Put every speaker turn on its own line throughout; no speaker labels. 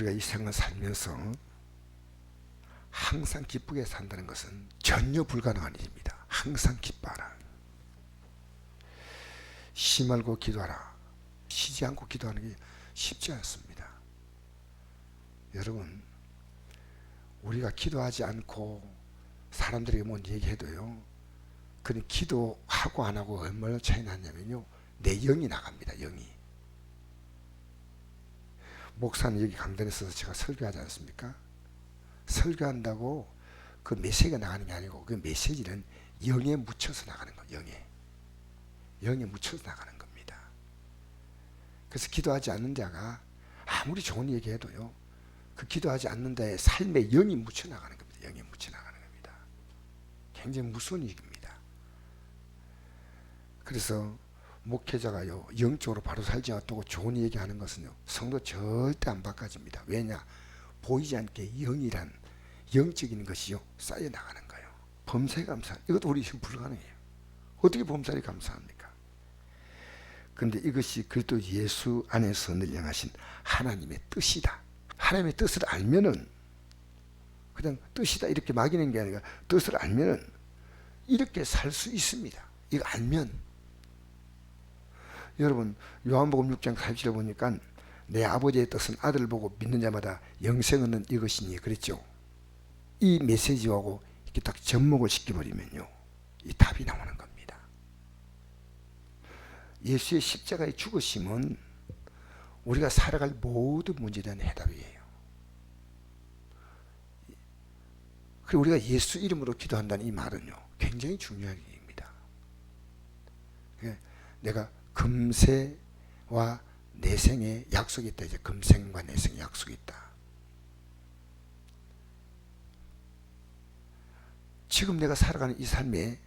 우리가 이 생을 살면서 항상 기쁘게 산다는 것은 전혀 불가능한 일입니다. 항상 기뻐하라. 쉬지 말고 기도하라. 쉬지 않고 기도하는 게 쉽지 않습니다. 여러분, 우리가 기도하지 않고 사람들에게 뭔 얘기해도요, 그는 기도하고 안 하고 얼마나 차이 나냐면요, 내 영이 나갑니다. 영이. 목사는 여기 강단에 서서 제가 설교하지 않습니까? 설교한다고 그 메시지가 나가는 게 아니고 그 메시지는 영에 묻혀서 나가는 거예요. 영에 묻혀서 나가는 겁니다. 그래서 기도하지 않는 자가 아무리 좋은 얘기해도요, 그 기도하지 않는 자의 삶에 영이 묻혀 나가는 겁니다. 영에 묻혀 나가는 겁니다. 굉장히 무서운 얘기입니다. 그래서 목회자가요, 영적으로 바로 살지 않고 좋은 얘기하는 것은요, 성도 절대 안 바꿔집니다. 왜냐? 보이지 않게 영이란 영적인 것이요, 쌓여 나가는 거예요. 범사에 감사, 이것도 우리 지금 불가능해요. 어떻게 범사에 감사합니까? 그런데 이것이 그리스도 예수 안에서 늘 행하신 하나님의 뜻이다. 하나님의 뜻을 알면은 그냥 뜻이다 이렇게 막이는 게 아니라 뜻을 알면은 이렇게 살 수 있습니다. 이거 알면. 여러분, 요한복음 6장 47에 보니까 내 아버지의 뜻은 아들을 보고 믿는 자마다 영생 얻는 이것이니 그랬죠. 이 메시지하고 이렇게 딱 접목을 시켜버리면요, 이 답이 나오는 겁니다. 예수의 십자가의 죽으심은 우리가 살아갈 모든 문제에 대한 해답이에요. 그리고 우리가 예수 이름으로 기도한다는 이 말은요, 굉장히 중요한 얘기입니다. 내가 금세와 내생에 약속이 있다. 이제 금생과 내생에 약속이 있다. 지금 내가 살아가는 이 삶에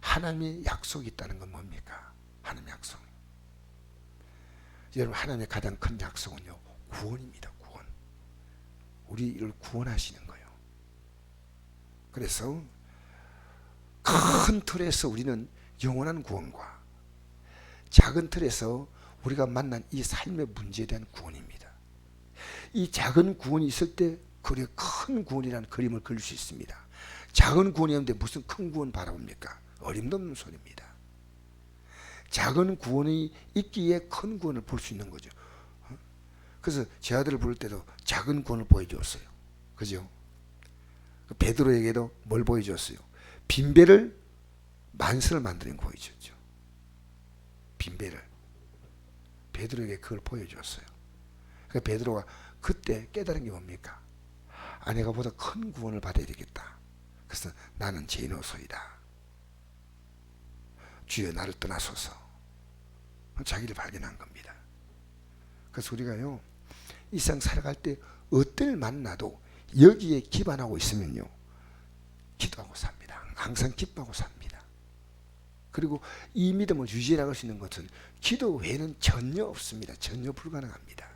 하나님의 약속이 있다는 건 뭡니까? 하나님의 약속. 여러분, 하나님의 가장 큰 약속은요, 구원입니다. 구원. 우리를 구원하시는 거예요. 그래서 큰 틀에서 우리는 영원한 구원과 작은 틀에서 우리가 만난 이 삶의 문제에 대한 구원입니다. 이 작은 구원이 있을 때 그래 큰 구원이라는 그림을 그릴 수 있습니다. 작은 구원이 없는데 무슨 큰 구원 바라봅니까? 어림도 없는 소리입니다. 작은 구원이 있기에 큰 구원을 볼 수 있는 거죠. 그래서 제 아들을 부를 때도 작은 구원을 보여주었어요. 그죠? 베드로에게도 뭘 보여주었어요? 빈배를 만선을 만드는 거 보여줬죠. 빈배를. 베드로에게 그걸 보여주었어요. 그러니까 베드로가 그때 깨달은 게 뭡니까? 아내가 보다 큰 구원을 받아야 되겠다. 그래서 나는 죄인으로소이다. 주여 나를 떠나소서. 자기를 발견한 겁니다. 그래서 우리가요, 이 세상 살아갈 때 어떤 일 만나도 여기에 기반하고 있으면요, 기도하고 삽니다. 항상 기뻐하고 삽니다. 그리고 이 믿음을 유지해 나갈 수 있는 것은 기도 외에는 전혀 없습니다. 전혀 불가능합니다.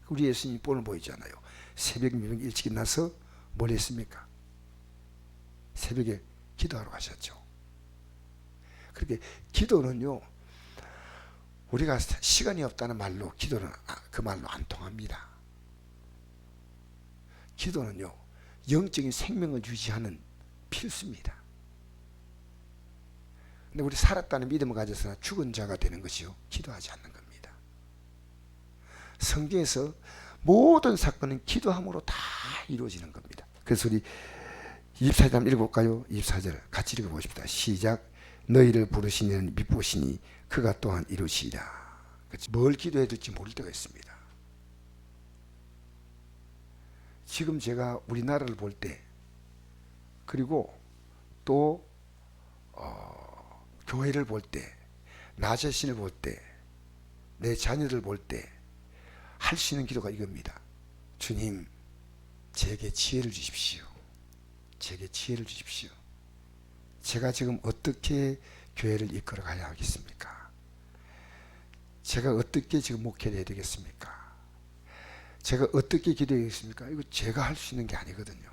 우리 예수님이 본을 보이잖아요. 새벽 미명 일찍 일어나서 뭘 했습니까? 새벽에 기도하러 가셨죠. 그렇게 기도는요, 우리가 시간이 없다는 말로 기도는 그 말로 안 통합니다. 기도는요, 영적인 생명을 유지하는 필수입니다. 근데 우리 살았다는 믿음을 가져서나 죽은 자가 되는 것이요, 기도하지 않는 겁니다. 성경에서 모든 사건은 기도함으로 다 이루어지는 겁니다. 그래서 우리 24절 한번 읽어볼까요? 24절 같이 읽어보십시다. 시작. 너희를 부르신 이는 미쁘시니 그가 또한 이루시리라. 뭘 기도해야 될지 모를 때가 있습니다. 지금 제가 우리나라를 볼 때, 그리고 또 교회를 볼 때, 나 자신을 볼 때, 내 자녀들 볼 때 할 수 있는 기도가 이겁니다. 주님, 제게 지혜를 주십시오. 제게 지혜를 주십시오. 제가 지금 어떻게 교회를 이끌어 가야 하겠습니까? 제가 어떻게 지금 목회를 해야 되겠습니까? 제가 어떻게 기도해야겠습니까? 이거 제가 할 수 있는 게 아니거든요.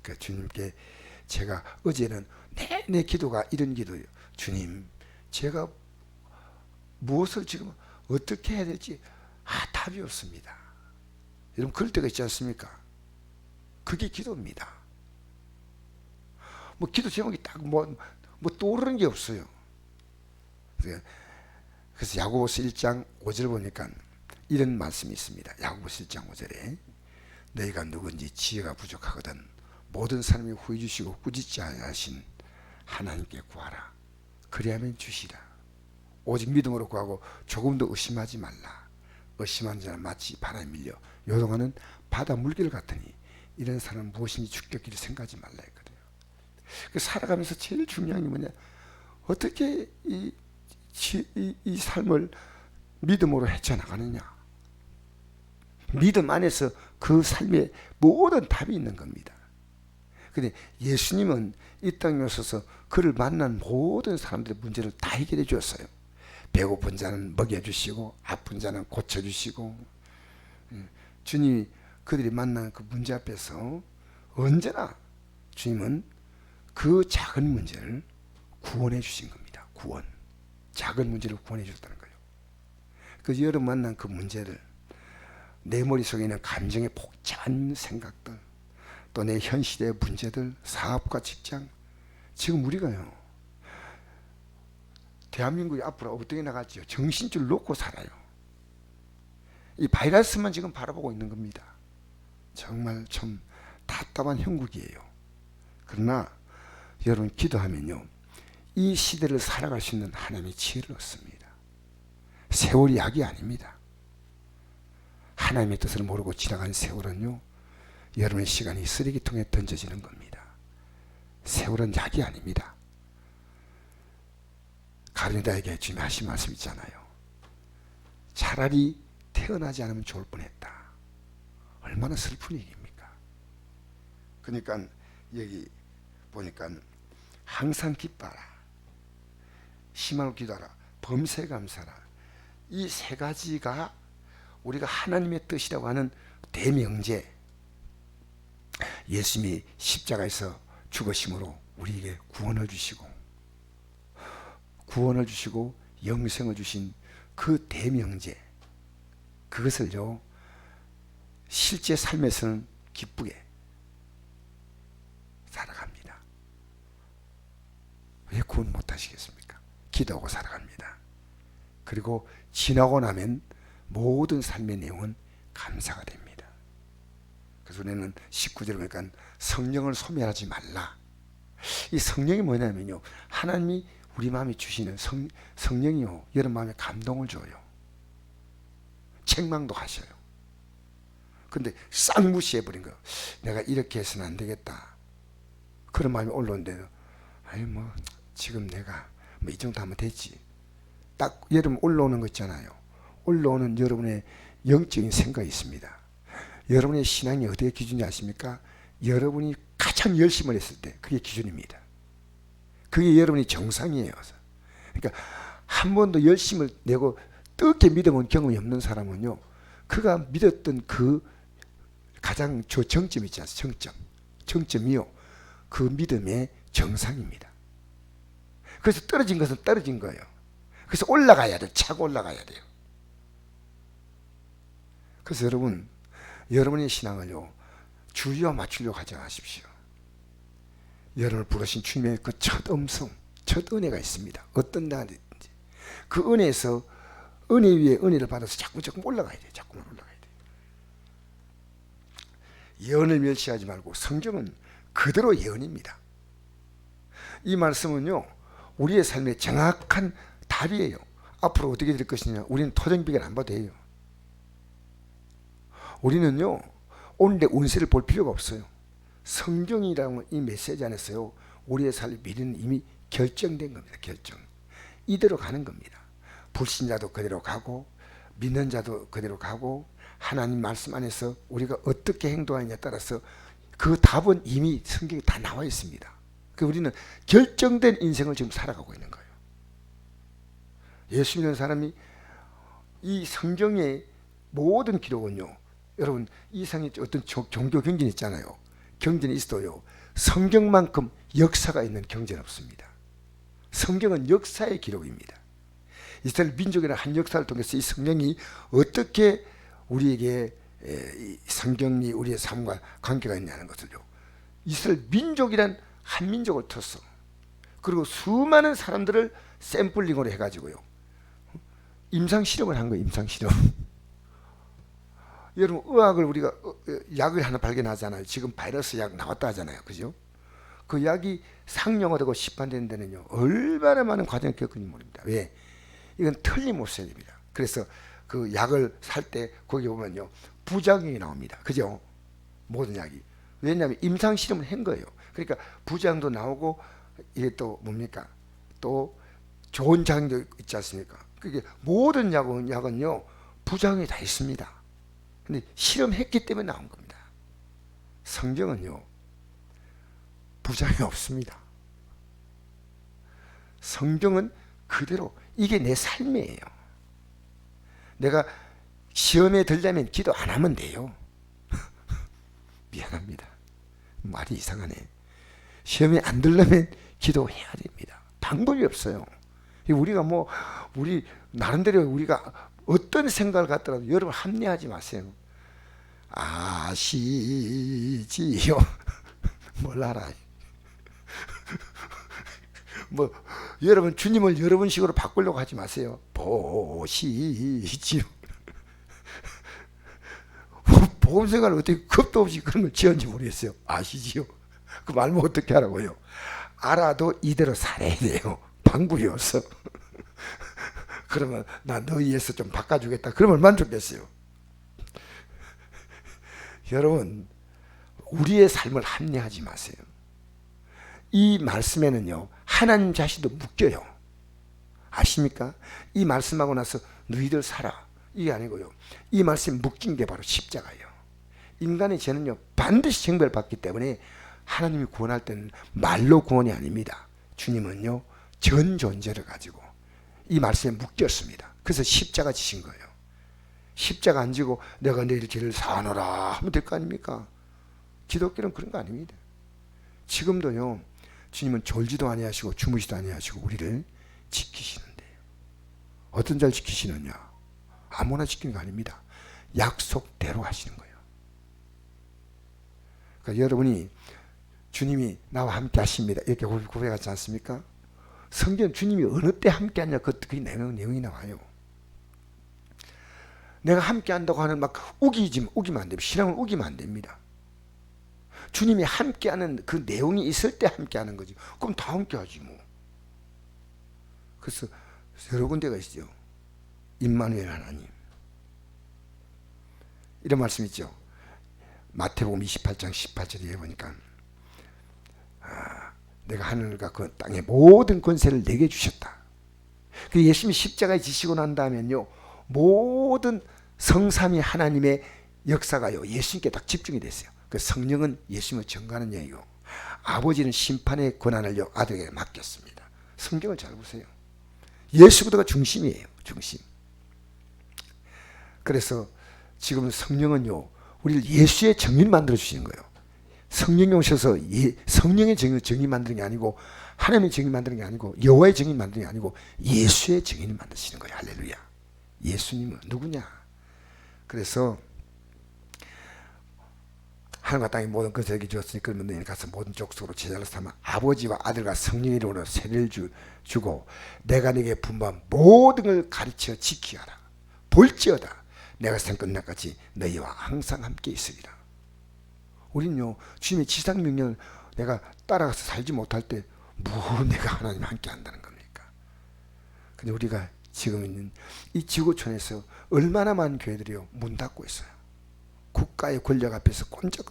그러니까 주님께 제가 어제는 내 기도가 이런 기도예요. 주님, 제가 무엇을 지금 어떻게 해야 될지 답이 없습니다. 여러분 그럴 때가 있지 않습니까? 그게 기도입니다. 뭐 기도 제목이 딱 뭐 떠오르는 게 없어요. 그래서 야고보서 1장 5절 보니까 이런 말씀이 있습니다. 야고보서 1장 5절에 너희가 누군지 지혜가 부족하거든 모든 사람이 후히 주시고 꾸짖지 아니하신 하나님께 구하라. 그리하면 주시라. 오직 믿음으로 구하고 조금도 의심하지 말라. 의심하는 자는 마치 바람에 밀려 요동하는 바다 물결 같으니 이런 사람은 무엇인지 죽겠기를 생각하지 말라 했거든요. 살아가면서 제일 중요한 게 뭐냐, 어떻게 이 삶을 믿음으로 헤쳐나가느냐. 믿음 안에서 그 삶의 모든 답이 있는 겁니다. 근데 예수님은 이 땅에 오셔서 그를 만난 모든 사람들의 문제를 다 해결해 주었어요. 배고픈 자는 먹여주시고 아픈 자는 고쳐주시고, 주님이 그들이 만난 그 문제 앞에서 언제나 주님은 그 작은 문제를 구원해 주신 겁니다. 구원. 작은 문제를 구원해 주셨다는 거예요. 그래서 여러분 만난 그 문제를, 내 머릿속에 있는 감정의 복잡한 생각들, 또 내 현실의 문제들, 사업과 직장, 지금 우리가요, 대한민국이 앞으로 어떻게 나갈지요, 정신줄 놓고 살아요. 이 바이러스만 지금 바라보고 있는 겁니다. 정말 참 답답한 형국이에요. 그러나 여러분 기도하면요, 이 시대를 살아갈 수 있는 하나님의 지혜를 얻습니다. 세월이 약이 아닙니다. 하나님의 뜻을 모르고 지나간 세월은요, 여러분의 시간이 쓰레기통에 던져지는 겁니다. 세월은 약이 아닙니다. 가룟유다에게 주님이 하신 말씀 있잖아요. 차라리 태어나지 않으면 좋을 뻔했다. 얼마나 슬픈 일입니까? 그러니까 여기 보니까 항상 기뻐하라, 희망을 기도하라, 범사에 감사하라. 이 세 가지가 우리가 하나님의 뜻이라고 하는 대명제, 예수님이 십자가에서 죽으심으로 우리에게 구원을 주시고 영생을 주신 그 대명제, 그것을요 실제 삶에서는 기쁘게 살아갑니다. 왜 구원 못하시겠습니까? 기도하고 살아갑니다. 그리고 지나고 나면 모든 삶의 내용은 감사가 됩니다. 그래서 우리는 19절에 보니까 성령을 소멸하지 말라. 이 성령이 뭐냐면요, 하나님이 우리 마음에 주시는 성령이요, 여러분 마음에 감동을 줘요. 책망도 하셔요. 근데 싹 무시해버린 거예요. 내가 이렇게 해서는 안 되겠다, 그런 마음이 올라오는데도 아니 뭐 지금 내가 뭐 이 정도 하면 되지. 딱 여러분 올라오는 거 있잖아요. 올라오는 여러분의 영적인 생각이 있습니다. 여러분의 신앙이 어디에 기준이 아십니까? 여러분이 가장 열심을 했을 때, 그게 기준입니다. 그게 여러분이 정상이에요. 그러니까 한 번도 열심을 내고 뜨겁게 믿어본 경험이 없는 사람은요, 그가 믿었던 그 가장 정점 있지 않습니까? 정점이요, 그 믿음의 정상입니다. 그래서 떨어진 것은 떨어진 거예요. 그래서 올라가야 돼요. 차고 올라가야 돼요. 그래서 여러분의 신앙을요, 주의와 맞추려고 하지 마십시오. 여러분을 부르신 주님의 그 첫 음성, 첫 은혜가 있습니다. 어떤 날든지 그 은혜에서 은혜 위에 은혜를 받아서 자꾸 올라가야 돼요. 자꾸만 올라가야 돼요. 예언을 멸시하지 말고, 성경은 그대로 예언입니다. 이 말씀은요, 우리의 삶의 정확한 답이에요. 앞으로 어떻게 될 것이냐, 우리는 토정비결 안 봐도 돼요. 우리는요, 오늘의 운세를 볼 필요가 없어요. 성경이라는 이 메시지 안에서요, 우리의 삶의 미래는 이미 결정된 겁니다. 결정. 이대로 가는 겁니다. 불신자도 그대로 가고 믿는 자도 그대로 가고, 하나님 말씀 안에서 우리가 어떻게 행동하느냐에 따라서 그 답은 이미 성경에 다 나와 있습니다. 그러니까 우리는 결정된 인생을 지금 살아가고 있는 거예요. 예수 믿는 사람이 이 성경의 모든 기록은요, 여러분 이상의 어떤 종교 경전 있잖아요. 경전이 있어도요, 성경만큼 역사가 있는 경전 없습니다. 성경은 역사의 기록입니다. 이스라엘 민족이라는 한 역사를 통해서 이 성령이 어떻게 우리에게 이 성경이 우리의 삶과 관계가 있냐는 것을요, 이스라엘 민족이란 한 민족을 텄어. 그리고 수많은 사람들을 샘플링으로 해가지고요, 임상실험을 한 거예요. 임상실험. 여러분, 의학을 우리가 약을 하나 발견하잖아요. 지금 바이러스 약 나왔다 하잖아요. 그죠? 그 약이 상용화되고 시판되는 데는요, 얼마나 많은 과정을 겪은지 모릅니다. 왜? 이건 틀림없어야 됩니다. 그래서 그 약을 살 때 거기 보면요, 부작용이 나옵니다. 그죠? 모든 약이. 왜냐하면 임상실험을 한 거예요. 그러니까 부작용도 나오고, 이게 또 뭡니까? 또 좋은 작용도 있지 않습니까? 그게 모든 약은요, 부작용이 다 있습니다. 근데 실험했기 때문에 나온 겁니다. 성경은요, 부작용이 없습니다. 성경은 그대로 이게 내 삶이에요. 내가 시험에 들려면 기도 안 하면 돼요. 미안합니다. 말이 이상하네. 시험에 안 들려면 기도해야 됩니다. 방법이 없어요. 우리가 우리 나름대로 우리가 어떤 생각을 갖더라도 여러분 합리하지 마세요. 아시지요? 뭘 알아? 여러분 주님을 여러분식으로 바꾸려고 하지 마세요. 보시지요. 복음 생활을 어떻게 겁도 없이 그런 걸 지었는지 모르겠어요. 아시지요? 그 말면 어떻게 하라고요? 알아도 이대로 살아야 돼요. 방법이 없어. 그러면 나 너희에서 좀 바꿔주겠다. 그러면 얼마나 좋겠어요. 여러분, 우리의 삶을 합리하지 마세요. 이 말씀에는요, 하나님 자신도 묶여요. 아십니까? 이 말씀하고 나서 너희들 살아, 이게 아니고요, 이 말씀에 묶인 게 바로 십자가예요. 인간의 죄는요, 반드시 징벌을 받기 때문에 하나님이 구원할 때는 말로 구원이 아닙니다. 주님은요, 전 존재를 가지고 이 말씀에 묶였습니다. 그래서 십자가 지신 거예요. 십자가 안 지고 내가 내일 죄를 사하노라 하면 될 거 아닙니까? 기독교는 그런 거 아닙니다. 지금도요, 주님은 졸지도 아니하시고 주무시도 아니하시고 우리를 지키시는데요. 어떤 잘 지키시느냐? 아무나 지키는 거 아닙니다. 약속대로 하시는 거예요. 그러니까 여러분이 주님이 나와 함께 하십니다, 이렇게 고백하지 않습니까? 성경 주님이 어느 때 함께 하냐, 그 내용이 나와요. 내가 함께 한다고 하는 우기면 안 됩니다. 신앙을 우기면 안 됩니다. 주님이 함께 하는 그 내용이 있을 때 함께 하는 거지. 그럼 다 함께 하지 뭐. 그래서 여러 군데가 있죠. 임마누엘 하나님. 이런 말씀 있죠. 마태복음 28장 18절에 보니까 내가 하늘과 그 땅의 모든 권세를 내게 주셨다. 그 예수님이 십자가에 지시고 난 다음엔요, 모든 성삼위 하나님의 역사가요, 예수님께 딱 집중이 됐어요. 그 성령은 예수님을 증거하는 영이고, 아버지는 심판의 권한을 아들에게 맡겼습니다. 성경을 잘 보세요. 예수보다가 중심이에요. 중심. 그래서 지금 성령은요, 우리를 예수의 증인 만들어 주시는 거예요. 성령이 오셔서 성령의 증인 만드는 게 아니고, 하나님의 증인 만드는 게 아니고, 여호와의 증인 만드는 게 아니고, 예수의 증인을 만드시는 거예요. 할렐루야. 예수님은 누구냐? 그래서 하늘과 땅의 모든 것에게 주었으니 그러면 너희는 가서 모든 족속으로 제자를 삼아 아버지와 아들과 성령의 이름으로 세례를 주고 내가 네게 분부한 모든 걸 가르쳐 지키어라. 볼지어다 내가 세상 끝날까지 너희와 항상 함께 있으리라. 우리는요, 주님의 지상 명령을 내가 따라가서 살지 못할 때 뭐 내가 하나님 함께 한다는 겁니까? 근데 우리가 지금 있는 이 지구촌에서 얼마나 많은 교회들이요, 문 닫고 있어요. 국가의 권력 앞에서 꼰짝.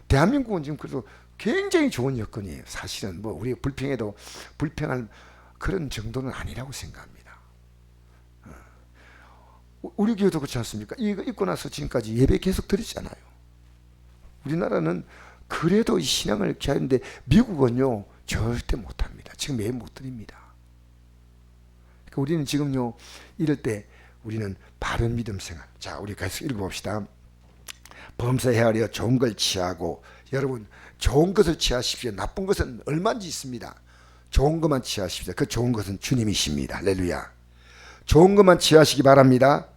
대한민국은 지금 그래도 굉장히 좋은 여건이에요. 사실은 우리가 불평해도 불평할 그런 정도는 아니라고 생각합니다. 우리 교회도 그렇지 않습니까? 이거 입고 나서 지금까지 예배 계속 드렸잖아요. 우리나라는 그래도 이 신앙을 이렇게 하는데 미국은요, 절대 못합니다. 지금 예배 못 드립니다. 그러니까 우리는 지금요, 이럴 때 우리는 바른 믿음 생활. 자, 우리 계속 읽어봅시다. 범사 헤아려 좋은 걸 취하고, 여러분 좋은 것을 취하십시오. 나쁜 것은 얼마든지 있습니다. 좋은 것만 취하십시오. 그 좋은 것은 주님이십니다. 할렐루야. 좋은 것만 취하시기 바랍니다.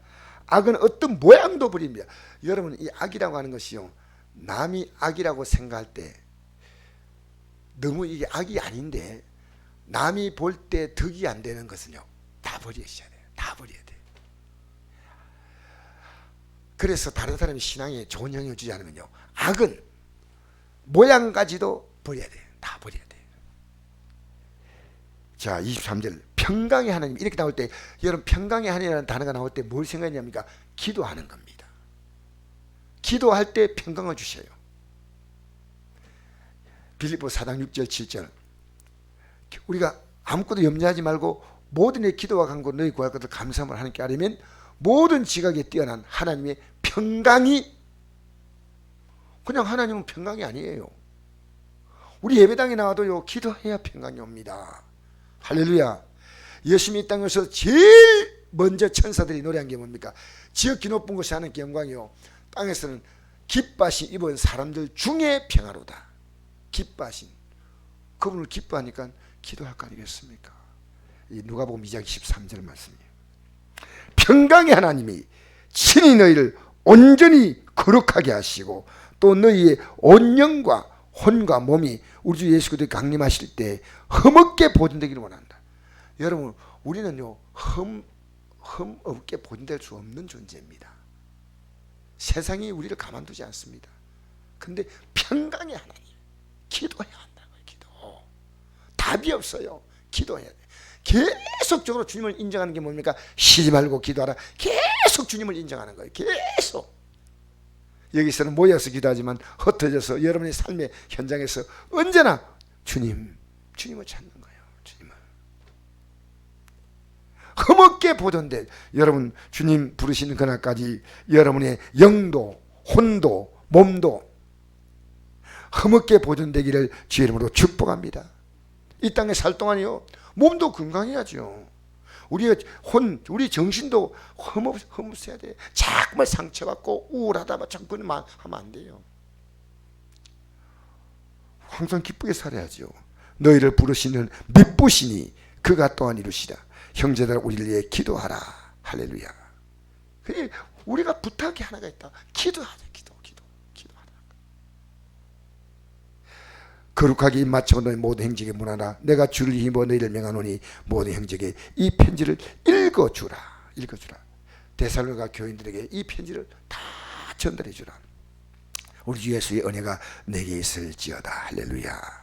악은 어떤 모양도 부립니다. 여러분, 이 악이라고 하는 것이요, 남이 악이라고 생각할 때 너무 이게 악이 아닌데 남이 볼 때 덕이 안 되는 것은요, 다 버리셔야 돼요. 다 버려야 돼요. 그래서 다른 사람이 신앙에 좋은 영향을 주지 않으면요, 악은 모양까지도 버려야 돼요. 다 버려야 돼요. 자, 23절 평강의 하나님, 이렇게 나올 때 여러분, 평강의 하나님이라는 단어가 나올 때 뭘 생각하냐니까 기도하는 겁니다. 기도할 때 평강을 주셔요. 빌립보 4장 6절 7절 우리가 아무것도 염려하지 말고 모든 의 기도와 간구 너희 구할 것을 감사함을 하나님께 아뢰면 모든 지각에 뛰어난 하나님의 평강이, 그냥 하나님은 평강이 아니에요. 우리 예배당에 나와도요, 기도해야 평강이 옵니다. 할렐루야. 예수님이 이 땅에서 제일 먼저 천사들이 노래한 게 뭡니까? 지극히 높은 곳에 하나님께 영광이요, 땅에서는 기뻐하신 입은 사람들 중에 평화로다. 기뻐하신, 그분을 기뻐하니까 기도할 거 아니겠습니까? 이 누가복음 2장 13절 말씀이에요. 평강의 하나님이 친히 너희를 온전히 거룩하게 하시고 또 너희의 온 영과 혼과 몸이 우리 주 예수 그리스도에 강림하실 때 흠없게 보존되기를 원한다. 여러분, 우리는요, 흠없게 보존될 수 없는 존재입니다. 세상이 우리를 가만두지 않습니다. 근데 평강의 하나님, 기도해야 한다고요. 기도. 답이 없어요. 기도해야 돼. 계속적으로 주님을 인정하는 게 뭡니까? 쉬지 말고 기도하라. 계속 주님을 인정하는 거예요. 계속. 여기서는 모여서 기도하지만 흩어져서 여러분의 삶의 현장에서 언제나 주님을 찾는 거예요. 주님을. 흠없게 보존된, 여러분 주님 부르시는 그날까지 여러분의 영도 혼도 몸도 흠없게 보존되기를 주의 이름으로 축복합니다. 이 땅에 살 동안이요, 몸도 건강해야죠. 우리 정신도 흠없어야 돼. 자꾸만 상처받고 우울하다 자꾸만 하면 안 돼요. 항상 기쁘게 살아야죠. 너희를 부르시는 미쁘시니 그가 또한 이루시라. 형제들아, 우리를 위해 기도하라. 할렐루야. 그래, 우리가 부탁이 하나가 있다. 기도하자. 기도하라. 거룩하게 입맞추고 너희 모든 행적에 문하라. 내가 주를 힘입어 너희를 명하노니 모든 행적에 이 편지를 읽어주라. 데살로니가 교인들에게 이 편지를 다 전달해주라. 우리 주 예수의 은혜가 내게 있을지어다. 할렐루야.